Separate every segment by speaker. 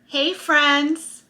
Speaker 1: Hey friends!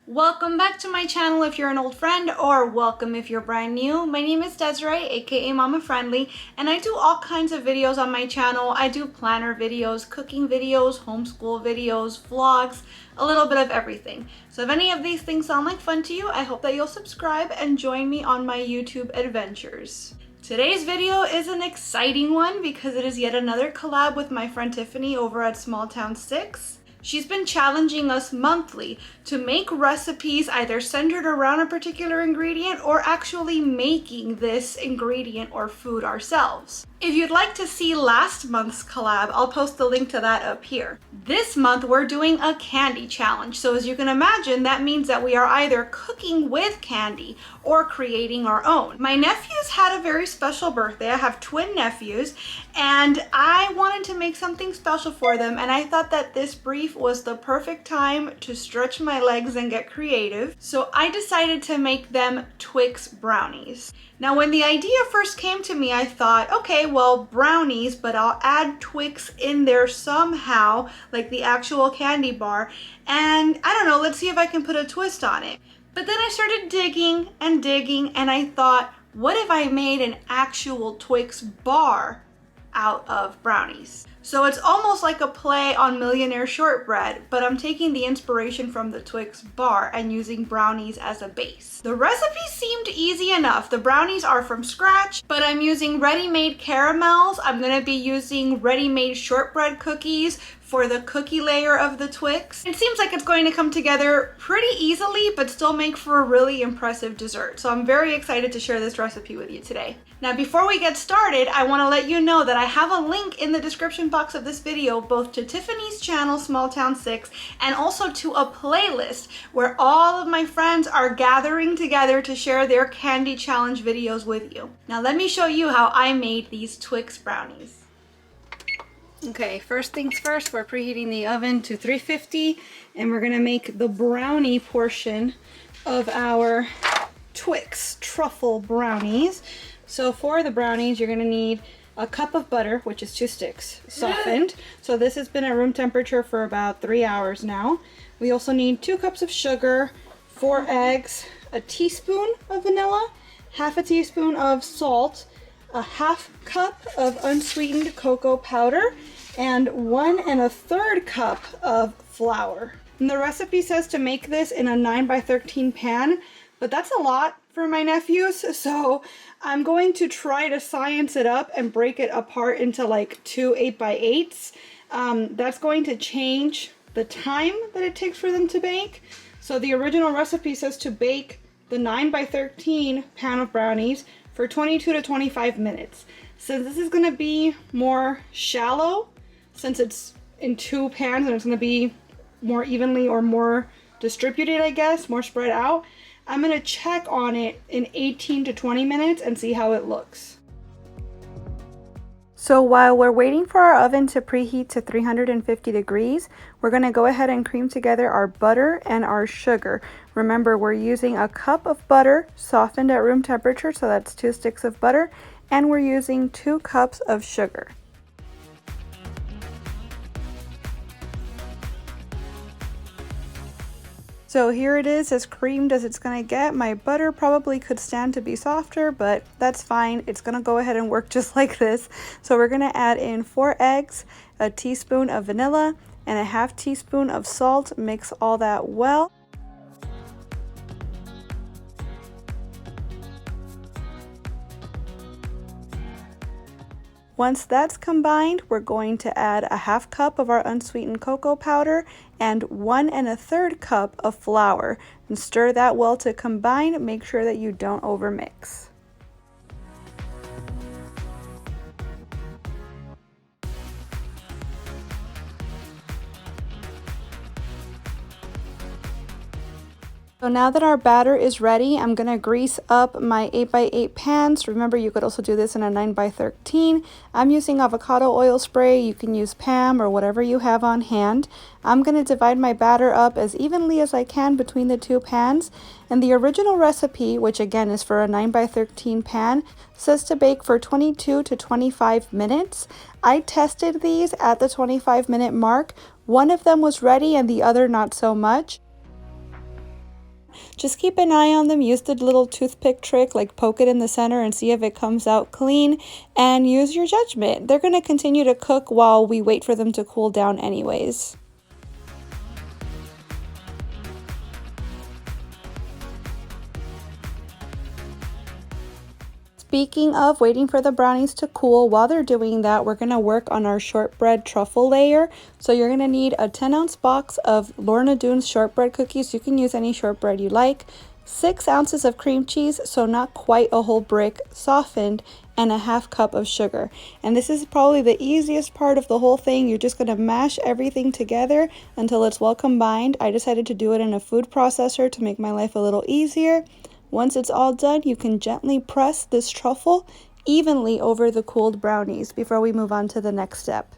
Speaker 1: Welcome back to my channel if you're an old friend, or welcome if you're brand new. My name is Desiree, aka Mama Friendly, and I do all kinds of videos on my channel. I do planner videos, cooking videos, homeschool videos, vlogs, a little bit of everything. So if any of these things sound like fun to you, I hope that you'll subscribe and join me on my YouTube adventures. Today's video is an exciting one because it is yet another collab with my friend Tiffany over at Small Town 6. She's been challenging us monthly to make recipes either centered around a particular ingredient or actually making this ingredient or food ourselves. If you'd like to see last month's collab, I'll post the link to that up here. This month we're doing a candy challenge. So as you can imagine, that means that we are either cooking with candy or creating our own. My nephews had a very special birthday. I have twin nephews and I wanted to make something special for them, and I thought that this brief was the perfect time to stretch my legs and get creative. So I decided to make them Twix brownies. Now, when the idea first came to me, I thought, okay, well, brownies, but I'll add Twix in there somehow, like the actual candy bar, and I don't know, let's see if I can put a twist on it. But then I started digging and I thought, what if I made an actual Twix bar out of brownies? So it's almost like a play on Millionaire Shortbread, but I'm taking the inspiration from the Twix bar and using brownies as a base. The recipe seemed easy enough. The brownies are from scratch, but I'm using ready-made caramels. I'm gonna be using ready-made shortbread cookies for the cookie layer of the Twix. It seems like it's going to come together pretty easily, but still make for a really impressive dessert. So I'm very excited to share this recipe with you today. Now, before we get started, I want to let you know that I have a link in the description box of this video, both to Tiffany's channel, Small Town 6, and also to a playlist where all of my friends are gathering together to share their candy challenge videos with you. Now, let me show you how I made these Twix brownies. Okay, first things first, we're preheating the oven to 350, and we're gonna make the brownie portion of our Twix Truffle Brownies. So for the brownies, you're gonna need a cup of butter, which is 2 sticks, softened. So this has been at room temperature for about 3 hours now. We also need 2 cups of sugar, 4 eggs, a teaspoon of vanilla, half a teaspoon of salt, a half cup of unsweetened cocoa powder, and 1 1/3 cup of flour. And the recipe says to make this in a 9x13 pan, but that's a lot for my nephews, so I'm going to try to science it up and break it apart into like 2 8x8s. That's going to change the time that it takes for them to bake. So the original recipe says to bake the 9x13 pan of brownies for 22 to 25 minutes. Since this is going to be more shallow, since it's in 2 pans and it's going to be more evenly or more distributed, I guess, more spread out, I'm going to check on it in 18 to 20 minutes and see how it looks. So while we're waiting for our oven to preheat to 350 degrees, we're going to go ahead and cream together our butter and our sugar. Remember, we're using a cup of butter softened at room temperature, so that's 2 sticks of butter, and we're using 2 cups of sugar. So here it is, as creamed as it's gonna get. My butter probably could stand to be softer, but that's fine. It's gonna go ahead and work just like this. So we're gonna add in 4 eggs, a teaspoon of vanilla, and a half teaspoon of salt. Mix all that well. Once that's combined, we're going to add a half cup of our unsweetened cocoa powder and 1 1/3 cup of flour, and stir that well to combine. Make sure that you don't overmix. So now that our batter is ready, I'm going to grease up my 8x8 pans. Remember, you could also do this in a 9x13. I'm using avocado oil spray. You can use Pam or whatever you have on hand. I'm going to divide my batter up as evenly as I can between the two pans. And the original recipe, which again is for a 9x13 pan, says to bake for 22 to 25 minutes. I tested these at the 25-minute mark. One of them was ready and the other not so much. Just keep an eye on them, use the little toothpick trick, like poke it in the center and see if it comes out clean, and use your judgment. They're going to continue to cook while we wait for them to cool down anyways. Speaking of waiting for the brownies to cool, while they're doing that, we're going to work on our shortbread truffle layer. So you're going to need a 10-ounce box of Lorna Doones shortbread cookies. You can use any shortbread you like. 6 ounces of cream cheese, so not quite a whole brick, softened, and a half cup of sugar. And this is probably the easiest part of the whole thing. You're just going to mash everything together until it's well combined. I decided to do it in a food processor to make my life a little easier. Once it's all done, you can gently press this truffle evenly over the cooled brownies before we move on to the next step.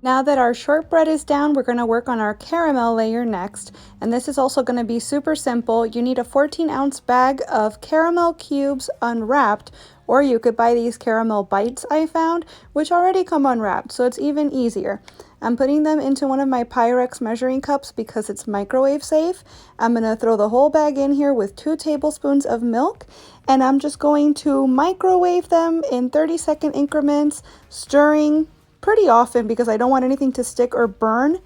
Speaker 1: Now that our shortbread is down, we're going to work on our caramel layer next. And this is also going to be super simple. You need a 14-ounce bag of caramel cubes unwrapped, or you could buy these caramel bites I found, which already come unwrapped, so it's even easier. I'm putting them into one of my Pyrex measuring cups because it's microwave safe. I'm going to throw the whole bag in here with 2 tablespoons of milk, and I'm just going to microwave them in 30-second increments, stirring pretty often because I don't want anything to stick or burn.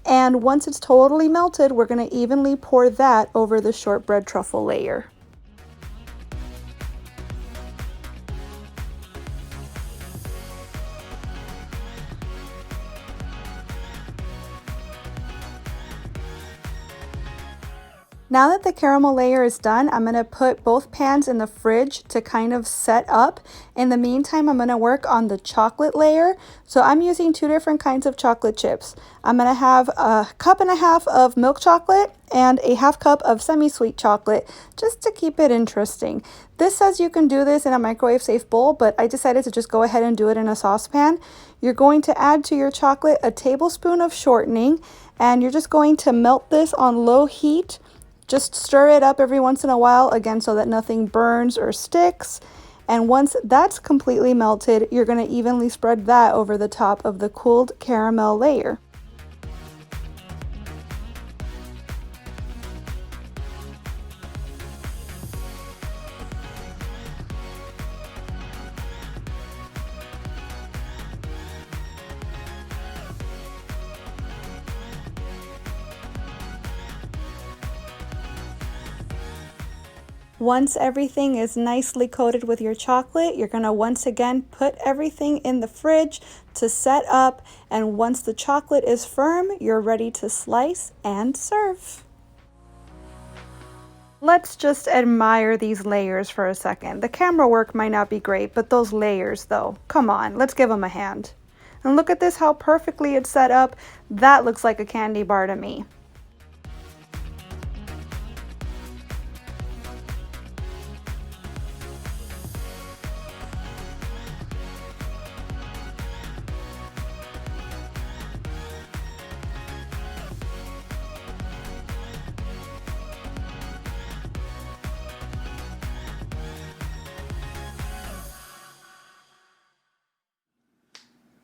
Speaker 1: And once it's totally melted, we're going to evenly pour that over the shortbread truffle layer. Now that the caramel layer is done, I'm going to put both pans in the fridge to kind of set up. In the meantime, I'm going to work on the chocolate layer. So I'm using 2 different kinds of chocolate chips. I'm going to have 1.5 cups of milk chocolate and a 1/2 cup of semi-sweet chocolate, just to keep it interesting. This says you can do this in a microwave safe bowl, but I decided to just go ahead and do it in a saucepan. You're going to add to your chocolate a tablespoon of shortening, and you're just going to melt this on low heat. Just stir it up every once in a while, again, so that nothing burns or sticks. And once that's completely melted, you're going to evenly spread that over the top of the cooled caramel layer. Once everything is nicely coated with your chocolate, you're going to once again put everything in the fridge to set up, and once the chocolate is firm, you're ready to slice and serve. Let's just admire these layers for a second. The camera work might not be great, but those layers though, come on, let's give them a hand. And look at this, how perfectly it's set up. That looks like a candy bar to me.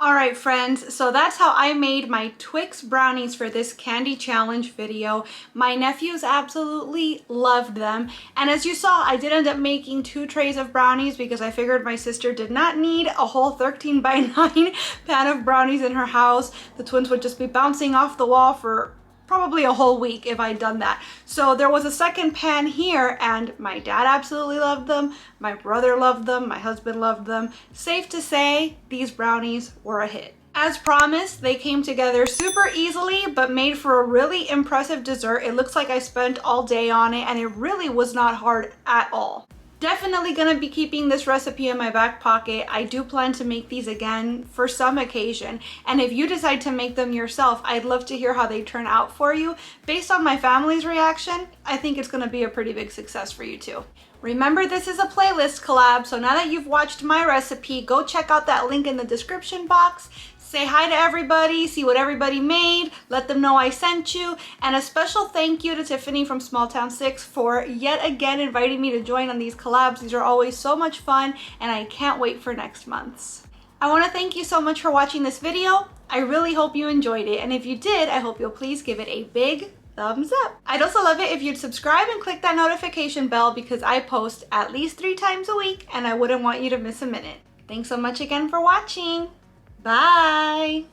Speaker 1: Alright friends, so that's how I made my Twix brownies for this candy challenge video. My nephews absolutely loved them, and as you saw, I did end up making 2 trays of brownies because I figured my sister did not need a whole 13x9 pan of brownies in her house. The twins would just be bouncing off the wall for probably a whole week if I'd done that. So there was a second pan here, and my dad absolutely loved them, my brother loved them, my husband loved them. Safe to say, these brownies were a hit. As promised, they came together super easily, but made for a really impressive dessert. It looks like I spent all day on it, and it really was not hard at all. Definitely gonna be keeping this recipe in my back pocket. I do plan to make these again for some occasion. And if you decide to make them yourself, I'd love to hear how they turn out for you. Based on my family's reaction, I think it's gonna be a pretty big success for you too. Remember, this is a playlist collab, so now that you've watched my recipe, go check out that link in the description box. Say hi to everybody, see what everybody made, let them know I sent you, and a special thank you to Tiffany from Small Town 6 for yet again inviting me to join on these collabs. These are always so much fun, and I can't wait for next month's. I want to thank you so much for watching this video. I really hope you enjoyed it, and if you did, I hope you'll please give it a big thumbs up. I'd also love it if you'd subscribe and click that notification bell because I post at least 3 times a week and I wouldn't want you to miss a minute. Thanks so much again for watching. Bye!